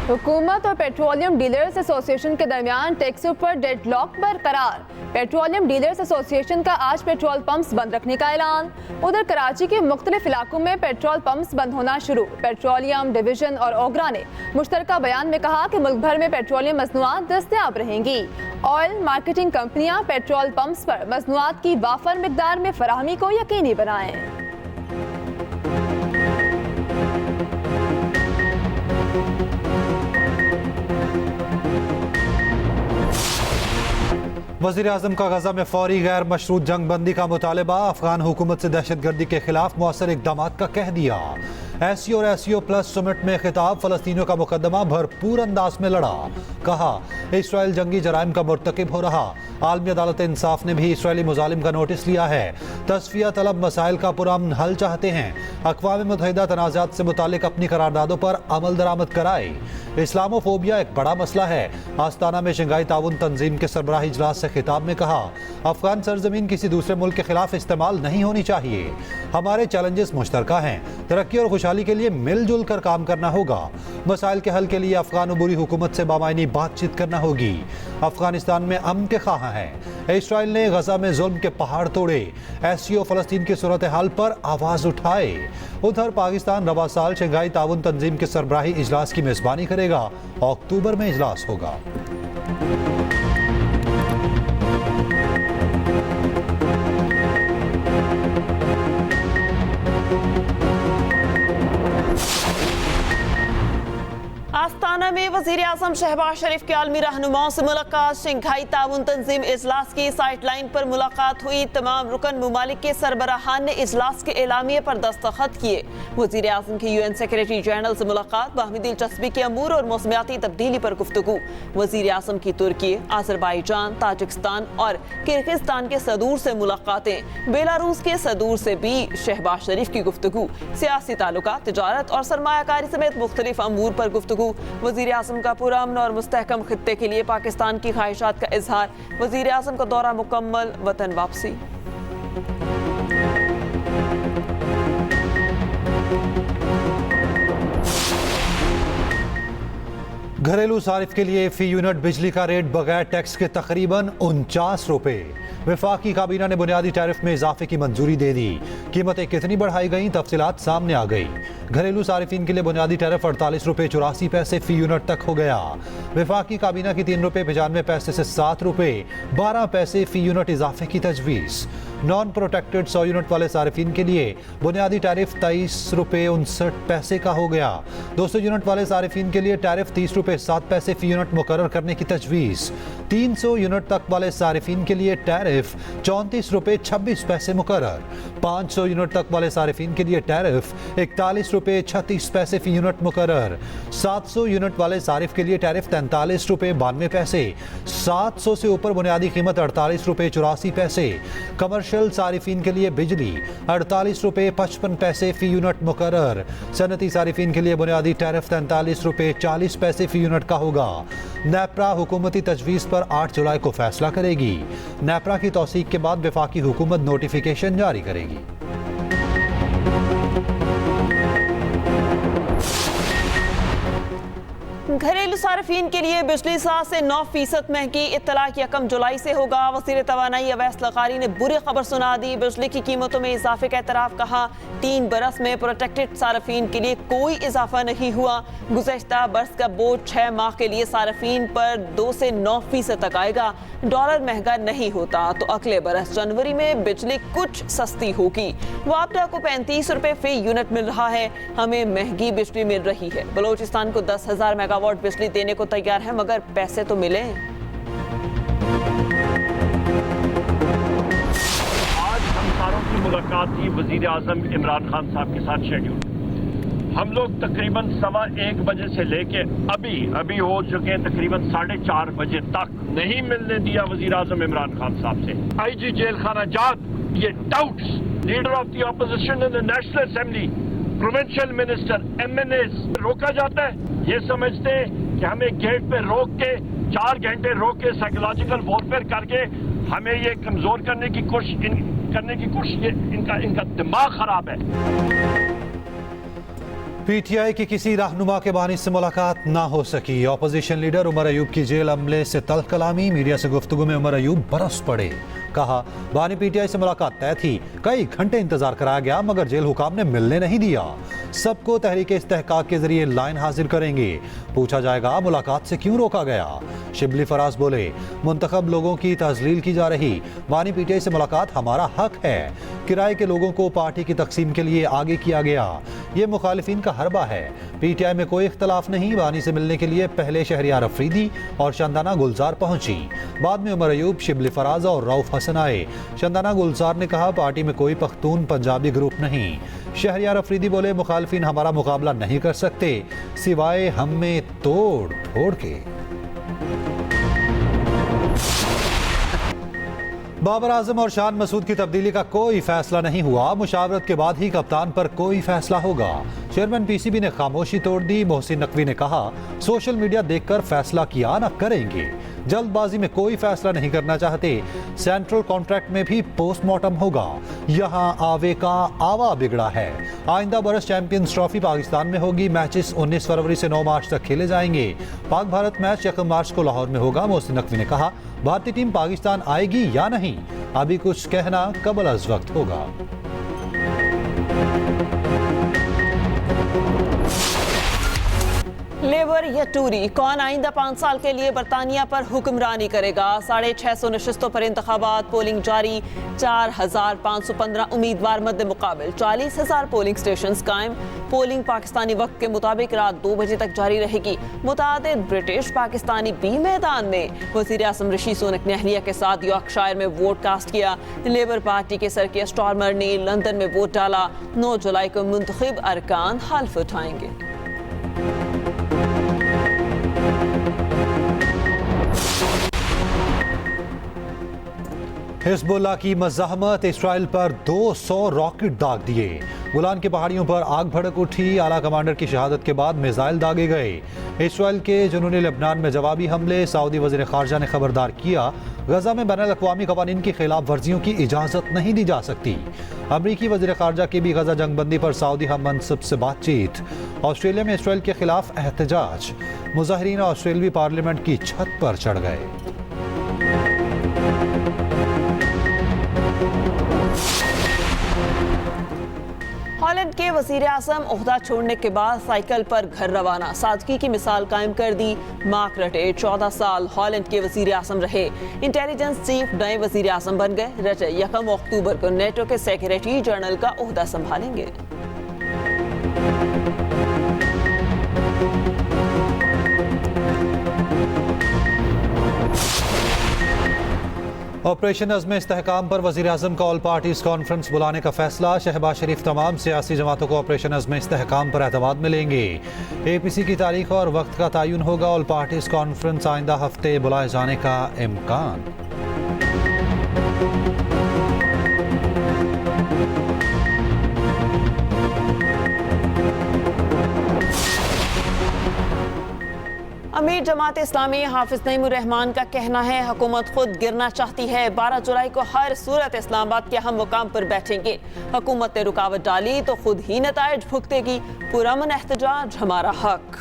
हुकूमत और petroleum dealers association के दरमियान टैक्सों पर डेडलॉक बरकरार। पेट्रोलियम डीलर्स एसोसिएशन का आज पेट्रोल पंप्स बंद रखने का ऐलान। उधर कराची के मुख्तलिफ इलाकों में पेट्रोल पंप्स बंद होना शुरू। पेट्रोलियम डिवीजन और ओगरा ने मुश्तरका बयान में कहा कि मुल्क भर में पेट्रोलियम मसनूआत दस्तयाब रहेंगी। ऑयल मार्केटिंग कंपनियां पेट्रोल पंप्स पर मसनूआत की वाफर मिकदार में फराहमी को यकीनी बनाएं। वज़ीर आज़म का गजा में फौरी गैर मशरूत जंग बंदी का मुतालबा। अफगान हुकूमत से दहशत गर्दी के खिलाफ मौसर इक़दाम का कह दिया। एससीओ और एससीओ प्लस समिट में खिताब। फ़लस्तीनियों का मुकदमा भरपूर अंदाज में लड़ा। कहा इसराइल जंगी जराइम का मुर्तकिब हो रहा। आलमी अदालत इंसाफ ने भी इसराइली मुजालिम का नोटिस लिया है। तस्फिया तलब मसाइल का पुरअमन हल चाहते हैं। अक़वाम मुत्तहिदा तनाज़ात से मुतालिक अपनी करारदादों पर अमल दरामद कराए। इस्लामोफोबिया एक बड़ा मसला है। आस्ताना में शंघाई ताउन तंजीम के सरबराही इजलास से खिताब में कहा अफगान सरजमीन किसी दूसरे मुल्क के खिलाफ इस्तेमाल नहीं होनी चाहिए। हमारे चैलेंजेस मुश्तरका हैं। तरक्की और खुशहाली के लिए मिलजुल कर काम करना होगा। मसाइल के हल के लिए अफगान उबूरी हुकूमत से बामायनी बातचीत करना होगी। अफगानिस्तान में अमन के ख्वाह हैं। इसराइल ने गजा में जुल्म के पहाड़ तोड़े। एससीओ फलस्तीन की सूरत हाल पर आवाज उठाए। उधर पाकिस्तान रवा साल शंघाई ताउन तंजीम के सरबराही इजलास की मेजबानी करेगा। अक्टूबर में इजलास होगा। आस्ताना में वज़ीर आज़म शहबाज शरीफ के आलमी रहनुमाओं से मुलाकात। शंघाई ताउन तंजीम इजलास की साइड लाइन पर मुलाकात हुई। तमाम रुकन मुमालिक के सरबराहान ने इजलास के एलामिये पर दस्तखत किए। वज़ीर आज़म की UN सेक्रेटरी जनरल से मुलाकात। बाहमी दिलचस्पी के अमूर और मौसमियाती तब्दीली पर गुफ्तगू। वज़ीर आज़म की तुर्की, आज़रबाईजान, ताजिकिस्तान और किर्गिस्तान के सदूर से मुलाकातें। बेलारूस के सदूर से भी शहबाज शरीफ की गुफ्तगू। सियासी ताल्लुकात, तिजारत और सरमायाकारी समेत मुख्तलिफ अमूर पर गुफ्तगू। वज़ीर आज़म का पुरअमन और मुस्तहकम खित्ते के लिए पाकिस्तान की ख्वाहिशात का इजहार। वज़ीर आज़म का दौरा मुकम्मल, वतन वापसी। घरेलू सारिफ के लिए फी यूनिट बिजली का रेट बगैर टैक्स के तकरीबन 49 रुपए। वफाकी काबीना ने बुनियादी टैरिफ में इजाफे की मंजूरी दे दी। कीमतें कितनी बढ़ाई गई, तफसीलात सामने आ गई। घरेलू सारिफिन के लिए बुनियादी टैरिफ 48 रुपए 84 पैसे फी यूनिट तक हो गया। वफाकी काबीना की 3 रुपए 95 पैसे से 7 रुपए 12 पैसे फी यूनिट इजाफे की तजवीज़। नॉन प्रोटेक्टेड 100 यूनिट वाले सारिफिन के लिए बुनियादी टैरिफ 23 रुपए 59 पैसे का हो गया। 200 यूनिट वाले सारिफिन के लिए टैरिफ 30 रुपए 7 पैसे फी यूनिट मुकर्रर करने की तजवीज़। 300 यूनिट तक वाले सारिफिन के लिए टैरिफ 34 रुपए 26 पैसे मुकर्रर। 500 यूनिट तक वाले सारिफिन के लिए टैरिफ 41 रुपए 36 पैसे फी यूनिट मुकर्रर। 700 यूनिट वाले सारिफ के लिए टैरिफ 43 रुपए 92 पैसे। 700 से ऊपर बुनियादी कीमत 48 रुपए 84 पैसे। कमर्शियल सारिफिन के लिए बिजली 48 रुपए 55 पैसे फी यूनिट मुकर्रर। सनती सारिफिन के लिए बुनियादी टैरिफ 43 रुपए 40 पैसे फी यूनिट का होगा। नेपरा हुकूमती तजवीज़ पर 8 जुलाई को फैसला करेगी। नेपरा की तौसीक के बाद वफाकी हुकूमत नोटिफिकेशन जारी करेगी। घरेलू सार्फिन के लिए बिजली 7 से 9% महंगी। इत्तला की 1 जुलाई से होगा। वज़ीर तवानाई अवैस लग़ारी ने बुरी खबर सुना दी। बिजली की कीमतों में इजाफे का एतराफ़। कहा 3 बरस में प्रोटेक्टेड सार्फिन के लिए कोई इजाफा नहीं हुआ। गुज़श्ता बरस का बोझ 6 माह के लिए सार्फिन पर 2 से 9% तक आएगा। डॉलर महंगा नहीं होता तो अगले बरस जनवरी में बिजली कुछ सस्ती होगी। वापडा को 35 रुपए फी यूनिट मिल रहा है। हमें महंगी बिजली मिल रही है। बलोचिस्तान को 10,000 मेगावाट बिजली देने को तैयार है, मगर पैसे तो मिले। आज हम सारों की मुलाकात थी वजीर आजम इमरान खान साहब के साथ शेड्यूल। हम लोग तकरीबन 1:15 बजे से लेके अभी हो चुके तकरीबन 4:30 बजे तक नहीं मिलने दिया वजीर आजम इमरान खान साहब से। IG जेल खाना जात, ये doubts leader of the opposition in the national assembly, provincial minister, MNAs रोका जाता है। ये समझते हैं कि हमें गेट पे रोक के 4 घंटे रोक के साइकोलॉजिकल वॉरफेयर करके हमें ये कमजोर करने की कोशिश इनका दिमाग खराब है। पीटीआई की किसी रहनुमा के बानी से मुलाकात ना हो सकी। ऑपोजिशन लीडर उमर अयूब की जेल अमले से तल्ख कलामी। मीडिया से गुफ्तगू में उमर अयूब बरस पड़े। कहा, बानी पीटीआई से मुलाकात तय थी, कई घंटे इंतजार कराया गया मगर जेल हुकाम ने मिलने नहीं दिया। सबको तहरीक इस्तेहकाक के जरिए लाइन हाजिर करेंगे। पूछा जाएगा मुलाकात से क्यों रोका गया। शिबली फराज बोले, मुंतखब लोगों की तजलील की जा रही, बानी पीटीआई से मुलाकात हमारा हक है। किराए के लोगों को पार्टी की तकसीम के लिए आगे किया गया, ये मुखालिफिन का हरबा है। पीटीआई में कोई इख्तलाफ नहीं। बानी से मिलने के लिए पहले शहरियार अफरीदी और शंदाना गुलजार पहुंची, बाद में उमर अयूब, शिबली फराज और रऊफ हसन आए। शंदाना गुलजार ने कहा, पार्टी में कोई पख्तून पंजाबी ग्रुप नहीं। शहरियार अफरीदी बोले, मुखालिफिन हमारा मुकाबला नहीं कर सकते सिवाय हम में तोड़ फोड़ के। बाबर आजम और शान मसूद की तब्दीली का कोई फैसला नहीं हुआ। मुशावरत के बाद ही कप्तान पर कोई फैसला होगा। चेयरमैन पीसीबी ने खामोशी तोड़ दी। मोहसिन नकवी ने कहा, सोशल मीडिया देखकर फैसला किया ना करेंगे। जल्दबाजी में कोई फैसला नहीं करना चाहते। सेंट्रल कॉन्ट्रैक्ट में भी पोस्टमार्टम होगा। यहाँ आवे का आवा बिगड़ा है। आइंदा बरस चैंपियंस ट्रॉफी पाकिस्तान में होगी। मैचेस 19 फरवरी से 9 मार्च तक खेले जाएंगे। पाक भारत मैच 1 मार्च को लाहौर में होगा। मोहसिन नकवी ने कहा, भारतीय टीम पाकिस्तान आएगी या नहीं, अभी कुछ कहना कबल अज वक्त होगा। लेबर या टूरी, कौन आइंदा 5 साल के लिए बरतानिया पर हुक्मरानी करेगा। 650 नशिस्तों पर इंतखाबात, पोलिंग जारी। 4515 उम्मीदवार मद्दे मुकाबिल। 40,000 पोलिंग स्टेशन कायम। पोलिंग पाकिस्तानी वक्त के मुताबिक रात 2 बजे तक जारी रहेगी। मुतादिद ब्रिटिश पाकिस्तानी भी मैदान में। वज़ीर आज़म ऋषि सुनक ने अहलिया के साथ यॉर्कशायर में वोट कास्ट किया। लेबर पार्टी के सर कियर स्टारमर ने लंदन में वोट डाला। 9 जुलाई को मुंतखब अरकान हल्फ उठाएंगे। हिजबुल्लाह की मज़ाहमत, इसराइल पर 200 रॉकेट दाग दिए। गुलान की पहाड़ियों पर आग भड़क उठी। आला कमांडर की शहादत के बाद मिसाइल दागे गए। इसराइल के जुनूनी लेबनान में जवाबी हमले। सऊदी वज़ीर ख़ारजा ने खबरदार किया, गजा में बैनुल-अक़वामी क़वानीन की खिलाफ वर्जियों की इजाज़त नहीं दी जा सकती। अमरीकी वज़ीर ख़ारजा की भी गजा जंगबंदी पर सऊदी हम मनसब से बातचीत। ऑस्ट्रेलिया में इसराइल के खिलाफ एहतजाज। मुज़ाहिरीन ऑस्ट्रेलवी पार्लियामेंट की छत पर चढ़ गए। हॉलैंड के वज़ीर आज़म ओहदा छोड़ने के बाद साइकिल पर घर रवाना। सादगी की मिसाल कायम कर दी। मार्क रटे 14 साल हॉलैंड के वज़ीर आज़म रहे। इंटेलिजेंस चीफ नए वज़ीर आज़म बन गए। रटे 1 अक्टूबर को नेटो के सेक्रेटरी जनरल का ओहदा संभालेंगे। ऑपरेशन अज़्म इस्तेहकाम पर वज़ीर आज़म का ऑल पार्टीज़ कॉन्फ्रेंस बुलाने का फैसला। शहबाज शरीफ तमाम सियासी जमातों को ऑपरेशन अज़्म इस्तेहकाम पर एतमाद में लेंगे। APC की तारीख और वक्त का तयन होगा। ऑल पार्टीज़ कॉन्फ्रेंस आइंदा हफ्ते बुलाए जाने का इम्कान। अमीर जमात इस्लामी हाफिज नईमुर रहमान का कहना है, हुकूमत खुद गिरना चाहती है। 12 जुलाई को हर सूरत इस्लामाबाद के अहम मुकाम पर बैठेंगे। हुकूमत ने रुकावट डाली तो खुद ही नताइज भुगतेगी। पुरअमन एहतजाज हमारा हक।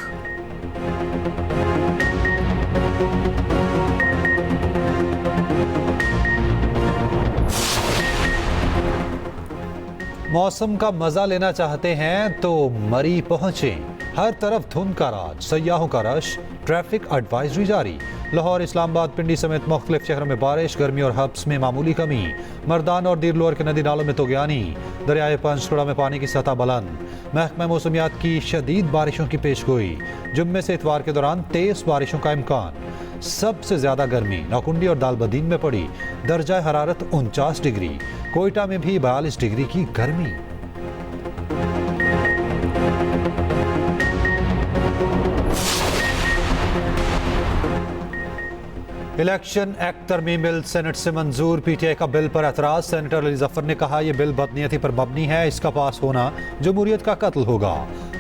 मौसम का मजा लेना चाहते हैं तो मरी पहुंचे। हर तरफ धुंध का राज, सयाहों का रश। ट्रैफिक एडवाइजरी जारी। लाहौर, इस्लामाबाद, पिंडी समेत मुख्तलिफ शहरों में बारिश। गर्मी और हब्स में मामूली कमी। मर्दान और दीर लोअर के नदी नालों में तोगयानी। दरियाए पंचकुड़ा में पानी की सतह बुलंद। महकमा मौसमियात की शदीद बारिशों की पेशगोई। जुम्मे से इतवार के दौरान तेज बारिशों का इम्कान। सबसे ज्यादा गर्मी नौकुंडी और दालबदीन में पड़ी। दर्जा हरारत 49 डिग्री। कोयटा में भी 42 डिग्री की गर्मी। इलेक्शन एक्ट तरमीम बिल सेनेट से मंजूर। पीटीआई का बिल पर एतराज। सेनेटर अली जफर ने कहा, यह बिल बदनीयती पर मबनी है। इसका पास होना जमहूरियत का कत्ल होगा।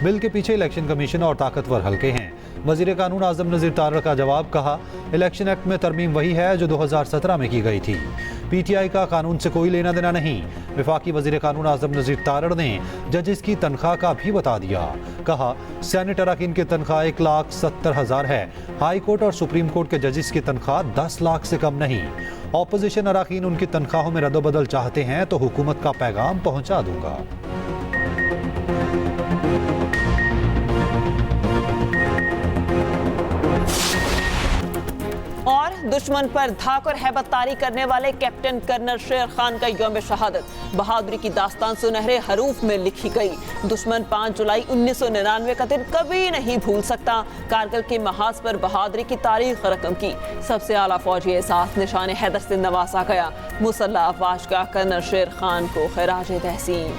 बिल के पीछे इलेक्शन कमीशन और ताकतवर हल्के हैं। वजीर कानून आजम नज़ीर तारड़ का जवाब, कहा इलेक्शन एक्ट में तरमीम वही है जो 2017 में की गई थी। PTI का कानून से कोई लेना देना नहीं। वफाकी वजीर कानून आजम नज़ीर तारड़ ने जजेस की तनख्वाह का भी बता दिया। कहा सेनेट अरकान की तनख्वाह 1,70,000 है। हाई कोर्ट और सुप्रीम कोर्ट के जजेस की तनख्वाह 10 लाख से कम नहीं। ऑपोजिशन अरकान उनकी तनख्वाहों में रद्दोबदल चाहते हैं तो हुकूमत का पैगाम पहुंचा दूंगा। और दुश्मन पर धाक और हैबततारी करने वाले कैप्टन कर्नल शेर खान का यौम शहादत। बहादुरी की दास्तान सुनहरे हरूफ में लिखी गई। दुश्मन 5 जुलाई 1999 का दिन कभी नहीं भूल सकता। कारगिल के महाज पर बहादुरी की तारीख रकम की। सबसे आला फौजी एहसास निशान हैदर से नवाजा गया। मुसल्लह अफवाज का कर्नल शेर खान को खिराज तहसीन।